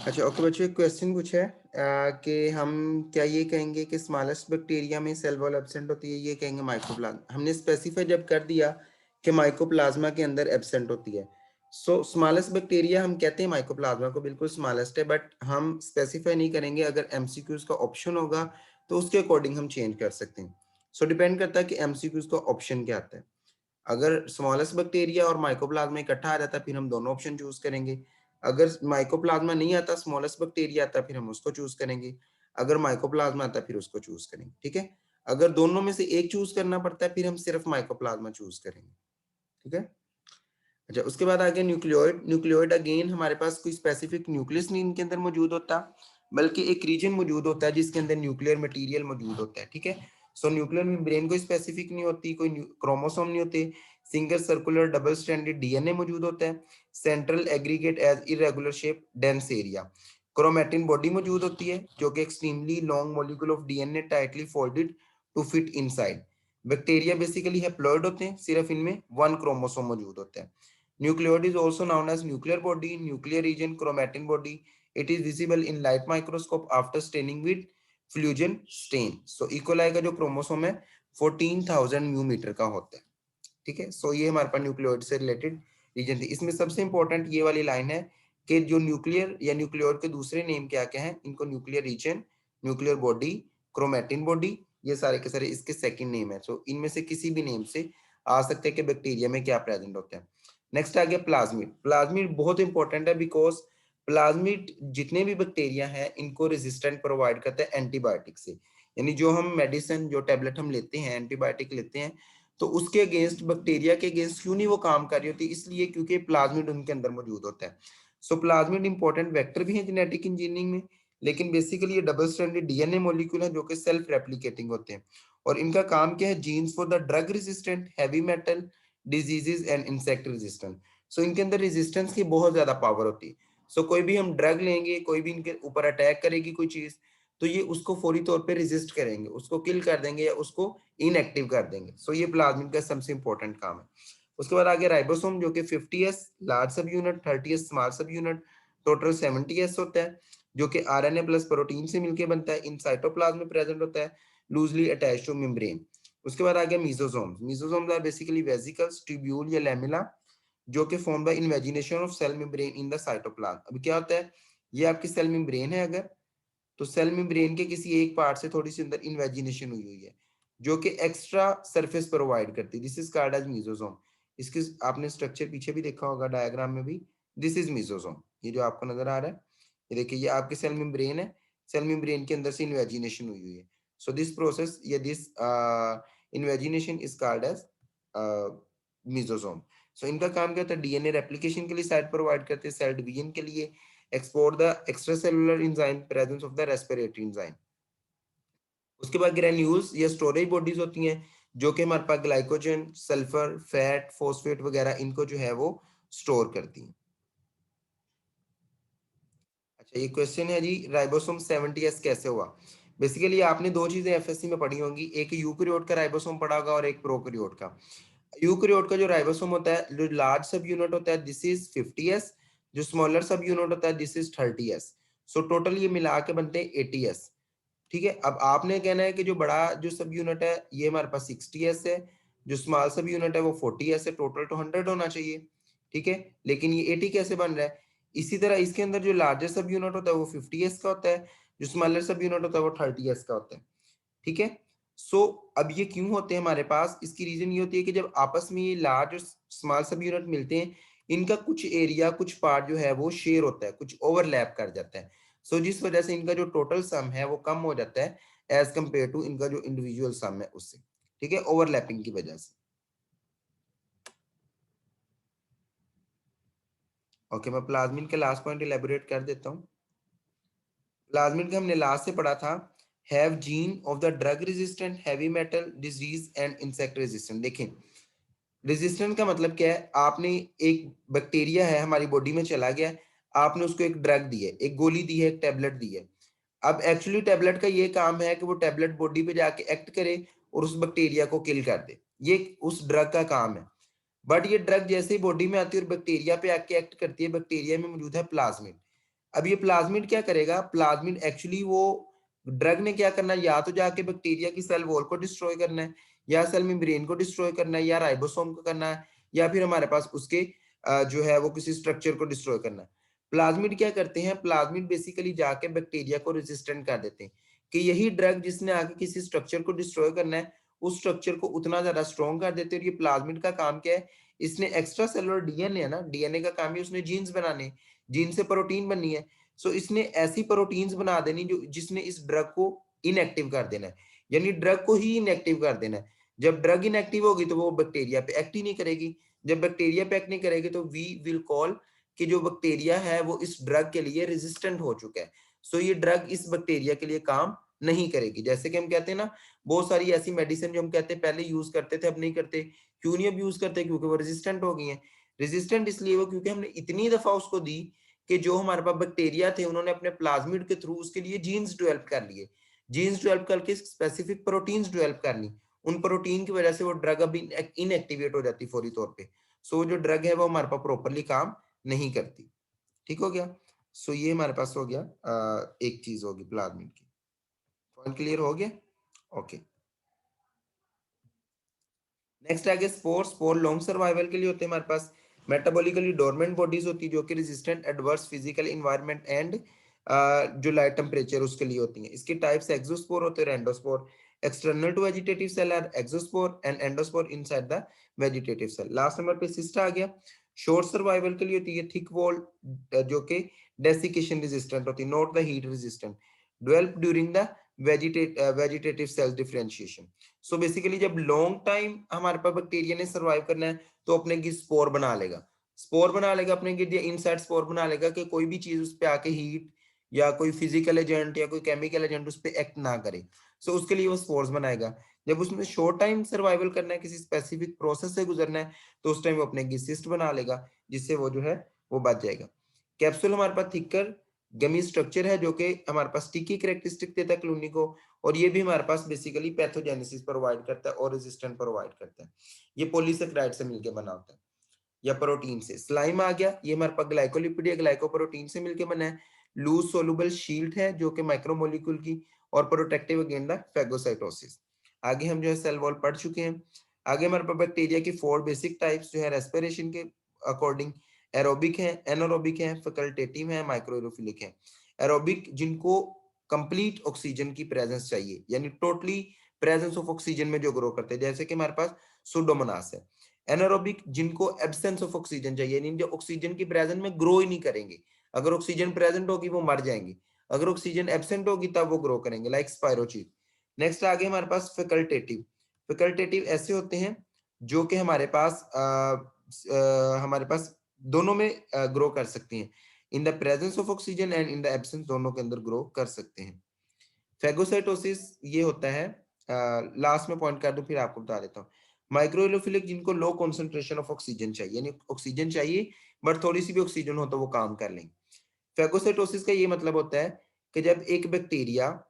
अच्छा ओके बच्चों, एक क्वेश्चन पूछा है कि हम क्या ये कहेंगे कि स्मॉलेस्ट बैक्टीरिया में सेल वॉल एब्सेंट होती है, ये कहेंगे माइकोप्लाज्मा। हमने स्पेसिफाई जब कर दिया कि माइकोप्लाज्मा के अंदर एब्सेंट होती है, सो स्मॉलेस्ट बैक्टीरिया हम कहते हैं माइकोप्लाज्मा को बिल्कुल स्मॉलेस्ट है, बट हम स्पेसिफाई नहीं करेंगे। अगर एमसीक्यूज का ऑप्शन होगा तो उसके अकॉर्डिंग हम चेंज कर सकते हैं। सो डिपेंड करता है कि एमसीक्यूज का ऑप्शन क्या आता है। अगर स्मॉलेस्ट बैक्टीरिया और माइकोप्लाज्मा इकट्ठा आ जाता है फिर हम दोनों ऑप्शन चूज करेंगे। अगर माइकोप्लाज्मा नहीं आता, स्मॉलेस्ट बैक्टीरिया आता, फिर हम उसको चूज करेंगे। अगर माइकोप्लाज्मा आता फिर उसको चूज करेंगे। ठीक है, अगर दोनों में से एक चूज करना पड़ता है फिर हम सिर्फ माइकोप्लाज्मा चूज करेंगे। ठीक है। अच्छा, उसके बाद आगे न्यूक्लियोइड। न्यूक्लियोइड अगेन हमारे पास कोई स्पेसिफिक न्यूक्लियस नहीं इनके अंदर मौजूद होता, बल्कि एक रीजन मौजूद होता है जिसके अंदर न्यूक्लियर मटेरियल मौजूद होता है। ठीक है, सो न्यूक्लियर मेम्ब्रेन कोई स्पेसिफिक नहीं होती, कोई क्रोमोसोम नहीं होते। Single circular double stranded DNA मौजूद होता है। Central aggregate as irregular shape dense area. Chromatin body मौजूद होती है जो कि extremely long molecule of DNA tightly folded to fit inside. Bacteria basically haploid होते हैं, सिर्फ इनमें वन क्रोमोसोम मौजूद होता है। Nucleoid is also known as nuclear body, nuclear region, chromatin body. It is visible in light microscope after staining with फ्लूजन stain. So E coli का जो क्रोमोसोम है 14,000 म्यू का होता है। ठीक है, सो ये हमारे पास न्यूक्लियोइड से रिलेटेड रीजन थी। इसमें सबसे इंपॉर्टेंट ये वाली लाइन है कि जो न्यूक्लियर या न्यूक्लियोइड के दूसरे नेम क्या क्या हैं, इनको nuclear region, nuclear body, chromatin body, ये सारे के सारे इसके सेकंड नेम है। सो इनमें से किसी भी नेम से आ सकते हैं कि बैक्टीरिया में क्या प्रेजेंट होता है। नेक्स्ट आ गया प्लाज्मिड। प्लाज्मिड बहुत इंपॉर्टेंट है बिकॉज प्लाज्मिड जितने भी बैक्टीरिया हैं इनको रेजिस्टेंट प्रोवाइड करता है एंटीबायोटिक से। यानी जो हम मेडिसिन, जो टेबलेट हम लेते हैं, एंटीबायोटिक लेते हैं, तो उसके अगेंस्ट, बैक्टीरिया के अगेंस्ट क्यों नहीं वो काम कर रही होती, इसलिए क्योंकि प्लाज्मिड उनके अंदर मौजूद होता है। सो प्लाज्मिड इंपॉर्टेंट वेक्टर भी है जेनेटिक इंजीनियरिंग में, लेकिन बेसिकली ये डबल स्ट्रैंडेड डीएनए मॉलिक्यूल है जो कि सेल्फ रेप्लिकेटिंग होते हैं। और इनका काम क्या है, genes for the drug resistant, heavy metal, diseases and insect resistant. So इनके अंदर रेजिस्टेंस की बहुत ज्यादा पावर होती है। सो कोई भी हम ड्रग लेंगे, कोई भी इनके ऊपर अटैक करेगी कोई चीज, तो ये उसको फौरी तौर पे रेजिस्ट करेंगे, उसको किल कर देंगे या उसको इनएक्टिव कर देंगे। सो ये प्लाज्मिड का सबसे इंपॉर्टेंट काम है। उसके बाद आगे राइबोसोम जो कि 50s लार्ज सब यूनिट, 30s स्मॉल सब यूनिट, टोटल 70s होता है, जो कि आरएनए प्लस प्रोटीन से मिलकर बनता है। इन साइटोप्लाज्म में प्रेजेंट होता है, लूजली अटैच्ड टू मेम्ब्रेन। उसके बाद आ गया mesosomes. Mesosomes are basically vesicles, tubule या लैमेला, जो कि form by invagination of cell membrane in the cytoplasm. अभी क्या होता है, ये आपकी सेल मेम्ब्रेन है अगर, तो सेल मेम्ब्रेन के किसी एक पार्ट से थोड़ी सी अंदर इन्वेजिनेशन हुई हुई है जो कि एक्स्ट्रा सरफेस प्रोवाइड करती है। This is called as mesosome. इसके आपने स्ट्रक्चर पीछे भी देखा होगा डायग्राम में भी। दिस इज मीजोसोम, ये जो आपको नजर आ रहा है, ये देखिए, ये आपके सेल मेम्ब्रेन है, सेल मेम्ब्रेन के अंदर से इन्वेजिनेशन हुई हुई है। सो दिस प्रोसेस या this invagination is called as mesosome. So इनका काम क्या होता है, डीएनए रेप्लिकेशन के लिए साइट प्रोवाइड करते हैं, सेल डिवीजन के लिए, export the extracellular enzyme presence of the respiratory enzyme। उसके बाद ग्रेन्यूल्स या स्टोरेज बॉडीज होती हैं जो कि हमारे पास ग्लाइकोजन, सल्फर, फैट, फॉस्फेट वगैरह इनको जो है वो स्टोर करती हैं। अच्छा, ये क्वेश्चन है जी, राइबोसोम 70s कैसे हुआ। बेसिकली आपने दो चीजें एफएससी में पढ़ी होंगी, एक यूकैरियोट का राइबोसोम पढ़ा होगा और एक प्रोकैरियोट का। यूकैरियोट का जो राइबोसोम होता है, जो लार्ज सब यूनिट होता है, दिस इज 50s। जो स्मॉलर सब यूनिट होता है, this is 30s। So total ये मिला के बनते हैं 80s। ठीक है, अब आपने कहना है कि जो बड़ा जो सब यूनिट है ये हमारे पास 60s है, जो स्मॉल सब यूनिट है वो 40s है, टोटल तो 100 होना चाहिए। ठीक है, लेकिन ये 80 कैसे बन रहा है। इसी तरह इसके अंदर जो लार्जेस्ट सब यूनिट होता है वो 50s का होता है, जो स्मॉलर सब यूनिट होता है वो 30s का होता है। ठीक है, सो अब ये क्यों होते हैं हमारे पास, इसकी रीजन ये होती है कि जब आपस में ये लार्ज और स्मॉल सब यूनिट मिलते हैं, इनका कुछ एरिया, कुछ पार्ट जो है वो शेयर होता है, कुछ ओवरलैप कर जाता है। सो जिस वजह से इनका जो टोटल सम है वो कम हो जाता है एज कंपेयर टू इनका जो इंडिविजुअल सम है उससे। ठीक है, ओवरलैपिंग की वजह से। ओके, मैं प्लाज्मिन के लास्ट पॉइंट इलेबोरेट कर देता हूँ। प्लाज्मिड का हमने लास्ट से पढ़ा था, have gene of the drug resistant, heavy metal, disease and insect resistant. देखें, रेजिस्टेंट का मतलब क्या है, आपने एक बैक्टीरिया है हमारी बॉडी में चला गया, आपने उसको एक ड्रग दी है, एक गोली दी है, एक टेबलेट दी है। अब एक्चुअली टेबलेट का ये काम है कि वो टेबलेट बॉडी पे जाके एक्ट करे और उस बैक्टीरिया को किल कर दे, ये उस ड्रग का काम है। बट ये ड्रग जैसे ही बॉडी में आती है और बैक्टीरिया पे आके एक्ट करती है, बैक्टीरिया में मौजूद है प्लाज्मिड। अब ये प्लाज्मिड क्या करेगा, प्लाज्मिड एक्चुअली वो ड्रग ने क्या करना है, या तो जाके बैक्टीरिया की सेल वॉल को डिस्ट्रॉय करना है, या सेल मेम्ब्रेन को डिस्ट्रॉय करना है, या राइबोसोम को करना है, या फिर हमारे पास उसके जो है वो किसी स्ट्रक्चर को डिस्ट्रॉय करना है। प्लाज्मिड क्या करते हैं, प्लाज्मिड बेसिकली जाके बैक्टीरिया को रेजिस्टेंट कर देते हैं कि यही ड्रग जिसने आके किसी स्ट्रक्चर को डिस्ट्रॉय करना है, उस स्ट्रक्चर को उतना ज्यादा स्ट्रॉन्ग कर देते हैं। और ये प्लाज्मिड का काम क्या है, इसने एक्स्ट्रा सेलुलर डीएनए है ना, डीएनए का काम है उसने जीन्स बनाने, जीन से प्रोटीन बननी है। सो इसने ऐसी प्रोटीन्स बना देनी जो जिसने इस ड्रग को इनएक्टिव कर देना है, यानी ड्रग को ही इनएक्टिव कर देना है। जब ड्रग इनएक्टिव होगी तो वो बैक्टीरिया पे एक्ट ही नहीं करेगी। जब बैक्टीरिया पे एक्ट नहीं करेगी तो वी विल कॉल कि जो बैक्टीरिया है वो इस ड्रग के लिए रेजिस्टेंट हो चुका है। सो ये ड्रग इस बैक्टीरिया के लिए काम नहीं करेगी। जैसे कि हम कहते हैं ना, बहुत सारी ऐसी मेडिसिन जो हम कहते हैं पहले यूज करते थे अब नहीं करते, क्यों नहीं अब यूज करते, क्योंकि वो रेजिस्टेंट हो गई है। रेजिस्टेंट इसलिए वो क्योंकि हमने इतनी दफा उसको दी कि जो हमारे पास बैक्टीरिया थे उन्होंने अपने प्लाज्मिड के थ्रू उसके लिए जीन्स डेवलप कर लिए, जीन्स डेवलप करके स्पेसिफिक प्रोटीन्स डेवलप कर ली। उन प्रोटीन की वजह से वो ड्रग अब इनएक्टिवेट हो जाती फौरी तौर पे। सो जो ड्रग है वो हमारे पास प्रॉपरली काम नहीं करती। ठीक हो गया। सो ये हमारे पास हो गया एक चीज होगी प्लाज्मिड की। पॉइंट क्लियर हो गया। ओके, नेक्स्ट आगे स्पोर। स्पोर लॉन्ग सर्वाइवल के लिए होते हैं हमारे पास। मेटाबॉलिकली डोरमेंट बॉडीज होती है जो कि resistant adverse physical environment and जो लाइट टेम्परेचर उसके लिए होती हैं। इसके टाइप्स एक्सोस्पोर होते हैं, endospore. External to vegetative cell are exospore and endospore inside the vegetative cell. Last number पे सिस्टा आ गया। शॉर्ट सर्वाइवल के लिए होती है थिक वॉल जो कि डेसिकेशन रेजिस्टेंट होती है, not the heat resistant. Develop during the vegetative cell differentiation. So basically जब लॉन्ग टाइम हमारे पास बैक्टीरिया ने सर्वाइव करना है तो अपने की स्पोर बना लेगा, स्पोर बना लेगा अपने गिर इनसाइड स्पोर बना लेगा कि कोई भी चीज उस पे आके हीट या कोई फिजिकल एजेंट या कोई केमिकल एजेंट उस पे एक्ट ना करे। सो उसके लिए वो स्पोर्स बनाएगा। जब उसमें शॉर्ट टाइम सर्वाइवल करना है, किसी स्पेसिफिक प्रोसेस से गुजरना है, तो उस टाइम वो अपने की सिस्ट बना लेगा जिससे वो जो है वो बच जाएगा। कैप्सूल हमारे पास थिकर गमी स्ट्रक्चर है जो कि हमारे पास स्टिकी कैरेक्टरिस्टिक देता है कॉलोनी को, और ये भी हमारे पास बेसिकली पैथोजेनेसिस प्रोवाइड करता है और रेजिस्टेंट प्रोवाइड करता है। ये पॉलीसेकेराइड से मिलकर बना होता है या प्रोटीन से। स्लाइम आ गया, ये हमारे पास ग्लाइकोलिपिड या ग्लाइकोप्रोटीन से मिलकर बना है। लूज सोलुबल शील्ड है जो कि माइक्रोमोलिक्यूल की, और प्रोटेक्टिव अगेंस्ट द फैगोसाइटोसिस। आगे हम जो है सेल वॉल पढ़ चुके हैं। आगे हमारे पास बैक्टीरिया की 4 बेसिक टाइप्स जो है रेस्पिरेशन के अकॉर्डिंग। एरोबिक है, एनारोबिक है, फैकल्टेटिव है, माइक्रोएरोफिलिक है। एरोबिक जिनको कंप्लीट ऑक्सीजन की प्रेजेंस चाहिए, यानी टोटली प्रेजेंस ऑफ ऑक्सीजन में जो ग्रो करते हैं, जैसे कि हमारे पास सुडोमोनास है। एनारोबिक जिनको एब्सेंस ऑफ ऑक्सीजन चाहिए, यानी जो ऑक्सीजन की प्रेजेंस में ग्रो ही नहीं करेंगे। अगर ऑक्सीजन प्रेजेंट होगी वो मर जाएंगे, अगर ऑक्सीजन एब्सेंट होगी तब वो ग्रो करेंगे, लाइक स्पाइरोचीट। नेक्स्ट आगे हमारे पास फैकल्टेटिव। फैकल्टेटिव ऐसे होते हैं जो कि हमारे पास दोनों में ग्रो कर सकती हैं, in the presence of oxygen and in the absence, दोनों के अंदर ग्रो कर सकते हैं। फेगोसाइटोसिस ये होता है, लास्ट में पॉइंट कर दूं फिर आपको बता देता हूँ। माइक्रोएलोफिलिक जिनको लो कॉन्सेंट्रेशन ऑफ ऑक्सीजन चाहिए, यानी ऑक्सीजन चाहिए बट थोड़ी सी भी ऑक्सीजन हो तो वो काम कर लेंगे। फेगोसाइटोसिस का ये मतलब होता है कि जब एक बैक्टीरिया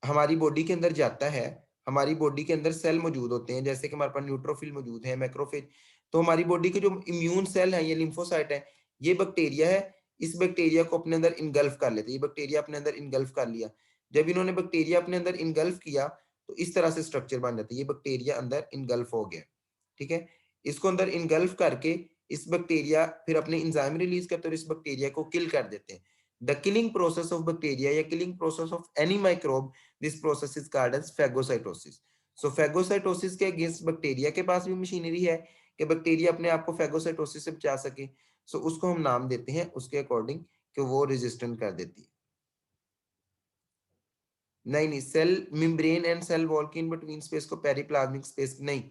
हमारी बॉडी के अंदर जाता है, हमारी बॉडी के अंदर सेल मौजूद होते हैं, जैसे कि हमारे पास न्यूट्रोफिल मौजूद है, मैक्रोफेज। तो हमारी बॉडी के जो इम्यून सेल है, ये लिम्फोसाइट है, ये बैक्टीरिया है, इस बैक्टीरिया को अपने अंदर इनगल्फ कर लेते हैं। ये बैक्टीरिया अपने अंदर इनगल्फ कर लिया। जब इन्होंने बैक्टीरिया अपने अंदर इनगल्फ किया तो इस तरह से स्ट्रक्चर बन जाता है, ये बैक्टीरिया अंदर इनगल्फ हो गया। ठीक है, इसको अंदर इनगल्फ करके इस बैक्टीरिया फिर अपने इंजाइम रिलीज करते हैं और इस बैक्टीरिया को किल कर देते हैं। The killing process of bacteria या killing process of any microbe, this process is called as phagocytosis. So phagocytosis के अगेंस्ट बैक्टीरिया के पास भी मशीनरी है कि बैक्टीरिया अपने आप को फैगोसाइटोसिस से बचा सके। सो उसको हम नाम देते हैं उसके अकॉर्डिंग कि वो रेजिस्टेंट कर देती है। नहीं नहीं, cell membrane and cell wall की इन बिटवीन स्पेस को पेरिप्लाज्मिक स्पेस नहीं,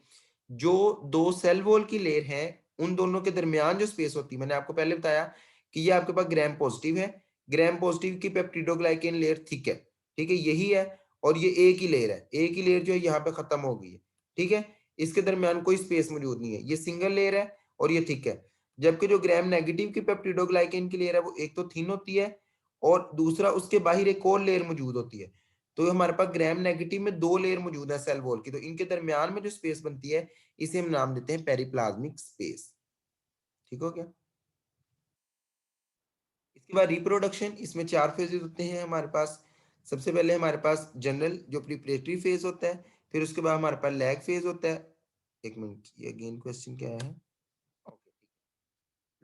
जो दो सेल वॉल की लेयर है उन दोनों के दरमियान जो स्पेस होती है, मैंने आपको पहले बताया कि ये आपके पास ग्राम पॉजिटिव है, ग्राम पॉजिटिव की पेप्टिडोग्लाइकेन लेयर थिक है, ठीक है, यही है। और ये एक ही लेयर है, एक ही लेयर जो है यहाँ पे खत्म हो गई है, ठीक है। इसके दरमियान कोई स्पेस मौजूद नहीं है, ये सिंगल लेयर है और ये थिक है। जबकि जो ग्राम नेगेटिव की पेप्टिडोग्लाइकेन की लेयर है वो एक तो थिन होती है और दूसरा उसके बाहर एक और लेयर मौजूद होती है। तो हमारे पास ग्राम नेगेटिव में दो लेयर मौजूद है सेल वॉल की, तो इनके दरमियान में जो स्पेस बनती है इसे हम नाम देते हैं पेरिप्लाज्मिक स्पेस। ठीक हो गया। इसके इसके बाद रिप्रोडक्शन, इसमें 4 फेजेस होते हैं हमारे पास। सबसे पहले हमारे पास जनरल जो प्रिपरेटरी फेज होता है, फिर उसके बाद हमारे पास लैग फेज होता है। 1 मिनट, ये अगेन क्वेश्चन क्या है? ओके,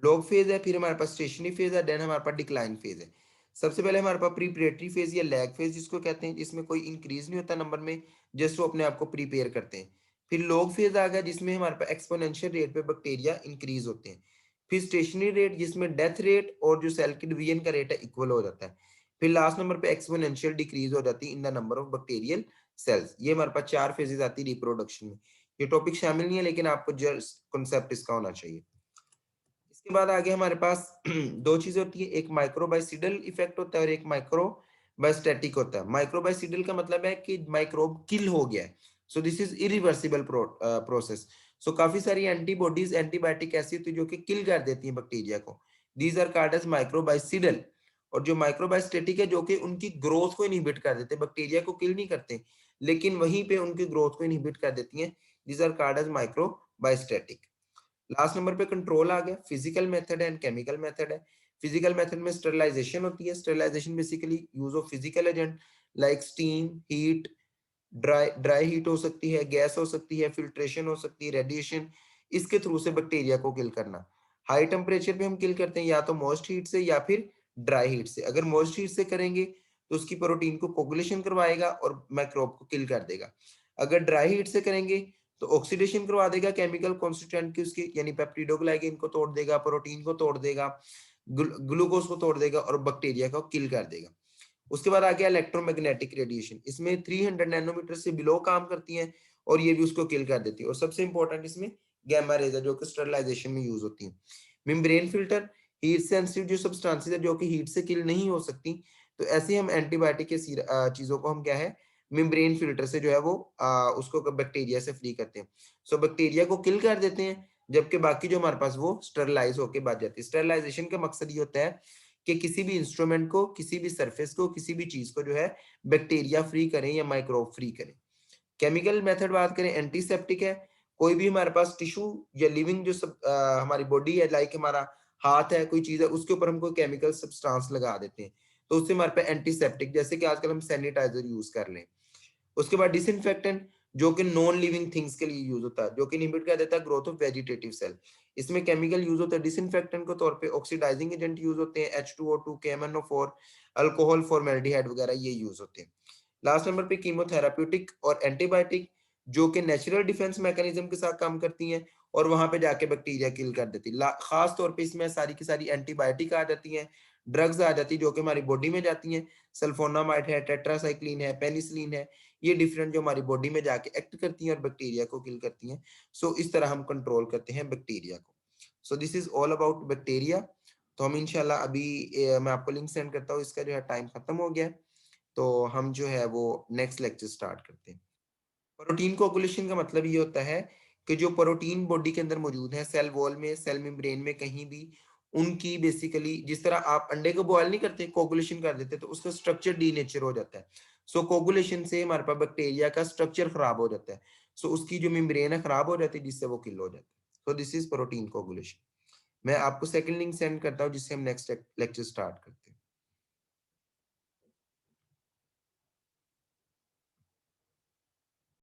लॉग फेज है, फिर हमारे पास स्टेशनरी फेज है, देन हमारे पास डिक्लाइन फेज है। सबसे पहले हमारे पास प्रिपरेटरी फेज या लैग फेज जिसको कहते हैं, जिसमें कोई इंक्रीज नहीं होता नंबर में, जस्ट वो अपने आप को प्रिपेयर करते हैं। फिर लॉग फेज आ गया जिसमें हमारे पास एक्सपोनेंशियल रेट पे बैक्टीरिया इंक्रीज होते हैं। फिर स्टेशनरी रेट जिसमें डेथ रेट और जो सेल की डिवीजन का रेट है इक्वल हो जाता है। फिर लास्ट नंबर पे एक्सपोनेंशियल डिक्रीज हो जाती है in the number of bacterial cells. ये हमारे पास 4 फेजेस आती है रिप्रोडक्शन में। ये टॉपिक शामिल नहीं है, लेकिन आपको जस्ट कॉन्सेप्ट इसका होना चाहिए। इसके बाद आगे हमारे पास दो चीजें होती है, एक माइक्रोबाइसिडल इफेक्ट होता है और एक माइक्रोबाइस्टेटिक होता है। माइक्रोबाइसिडल का मतलब है कि माइक्रोब किल हो गया है, so this is irreversible process. So काफी सारी एंटीबॉडीज, एंटीबायोटिक ऐसी होती है जो कि किल कर देती है बैक्टीरिया को, दीज आर कॉल्ड एज माइक्रोबाइसिडल। और जो माइक्रोबाइस्टेटिक है जो कि उनकी ग्रोथ को इनहिबिट कर देते हैं, बैक्टीरिया को किल नहीं करते, लेकिन वहीं पे उनकी ग्रोथ को इनहिबिट कर देती हैं, these are called as microbiostatic. Last number पे कंट्रोल आ गया, फिजिकल मेथड है एंड केमिकल मेथड है। फिजिकल मेथड में स्टरलाइजेशन होती है। Sterilisation basically use of physical agent like steam, heat, dry heat हो सकती है, गैस हो सकती है, फिल्ट्रेशन हो सकती है, रेडिएशन, इसके थ्रू से बैक्टीरिया को किल करना। हाई टेम्परेचर पे हम किल करते हैं या तो मोस्ट हीट से या फिर ड्राई हीट से। अगर मोस्ट हीट से करेंगे तो उसकी प्रोटीन को कोगुलेशन करवाएगा और माइक्रोब को किल कर देगा। अगर ड्राई हीट से करेंगे तो ऑक्सीडेशन करवा देगा केमिकल कॉन्स्टिट्यूएंट की उसकी, यानी पेप्टिडोग्लाइकेन को तोड़ देगा, प्रोटीन को तोड़ देगा, ग्लूकोज को तोड़ देगा और बैक्टीरिया को किल कर देगा। उसके बाद आ गया इलेक्ट्रोमैग्नेटिक रेडिएशन। इसमें 300 नैनोमीटर से बिलो काम करती हैं और ये भी उसको किल कर देती है। और सबसे इंपॉर्टेंट इसमें गैमा रेज है जो कि स्टरलाइजेशन में यूज होती है। मेम्ब्रेन फिल्टर, हीट सेंसिटिव जो सब्सटेंसेस है जो कि हीट से किल नहीं हो सकती, तो ऐसे हम एंटीबायोटिक के चीजों को हम क्या है मेम्ब्रेन फिल्टर से जो है वो उसको बैक्टीरिया से फ्री करते हैं। सो बैक्टीरिया को किल कर देते हैं, जबकि बाकी जो हमारे पास वो स्टरलाइज होकर बच जाती है। स्टरलाइजेशन का मकसद ये होता है कि किसी भी इंस्ट्रूमेंट को, किसी भी सरफेस को, किसी भी चीज को जो है बैक्टीरिया फ्री करें या माइक्रोब फ्री करें। केमिकल मेथड बात करें, एंटीसेप्टिक है। कोई भी हमारे पास टिश्यू या लिविंग जो हमारी बॉडी है, लाइक हमारा हाथ है, कोई चीज है, उसके ऊपर हम कोई केमिकल सब्सटेंस लगा देते हैं तो उससे हमारे पास एंटीसेप्टिक, जैसे कि आजकल हम सैनिटाइजर यूज कर लें। उसके बाद डिसइंफेक्टेंट जो कि नॉन लिविंग थिंग्स के लिए यूज होता है, जो कि इनहिबिट कर देता है ग्रोथ ऑफ वेजिटेटिव सेल। इसमें केमिकल यूज होता है डिसइंफेक्टेंट के तौर पे, ऑक्सीडाइजिंग एजेंट यूज होते हैं, H2O2, KMnO4, अल्कोहल फॉर्मेल्डिहाइड वगैरह ये यूज होते हैं। लास्ट नंबर पे कीमोथेराप्यूटिक और एंटीबायोटिक जो कि नेचुरल डिफेंस मैकेनिज्म के साथ काम करती हैं और वहां पे जाके बैक्टीरिया किल कर देती है। खास तौर पे इसमें सारी की सारी एंटीबायोटिक आ जाती हैं, ड्रग्स आ जाती है जो कि हमारी बॉडी में जाती हैं। सल्फोनामाइड है, टेट्रासाइक्लिन है, पेनिसिलिन है, ये डिफरेंट जो हमारी बॉडी में जाके एक्ट करती हैं और बैक्टीरिया को किल करती हैं। सो इस तरह हम कंट्रोल करते हैं बैक्टीरिया को। सो this is all about bacteria. तो हम इंशाल्लाह अभी मैं आपको लिंक सेंड करता हूँ, इसका जो है टाइम खत्म हो गया है, तो हम जो है वो नेक्स्ट लेक्चर स्टार्ट करते हैं। प्रोटीन कोगुलेशन का मतलब ये होता है कि जो प्रोटीन बॉडी के अंदर मौजूद है, सेल वॉल में, सेल मेम्ब्रेन में, कहीं भी, उनकी बेसिकली जिस तरह आप अंडे को बॉयल नहीं करते, कोगुलेशन कर देते, तो उसका स्ट्रक्चर डीनेचर हो जाता है। सो कोगुलेशन से हमारे पास बैक्टीरिया का स्ट्रक्चर खराब हो जाता है, सो उसकी जो मेम्ब्रेन है खराब हो जाती है, जिससे वो किल हो जाता है। So this is protein coagulation. मैं आपको सेकंड लिंक सेंड करता हूँ जिससे हम नेक्स्ट लेक्चर स्टार्ट करते हैं।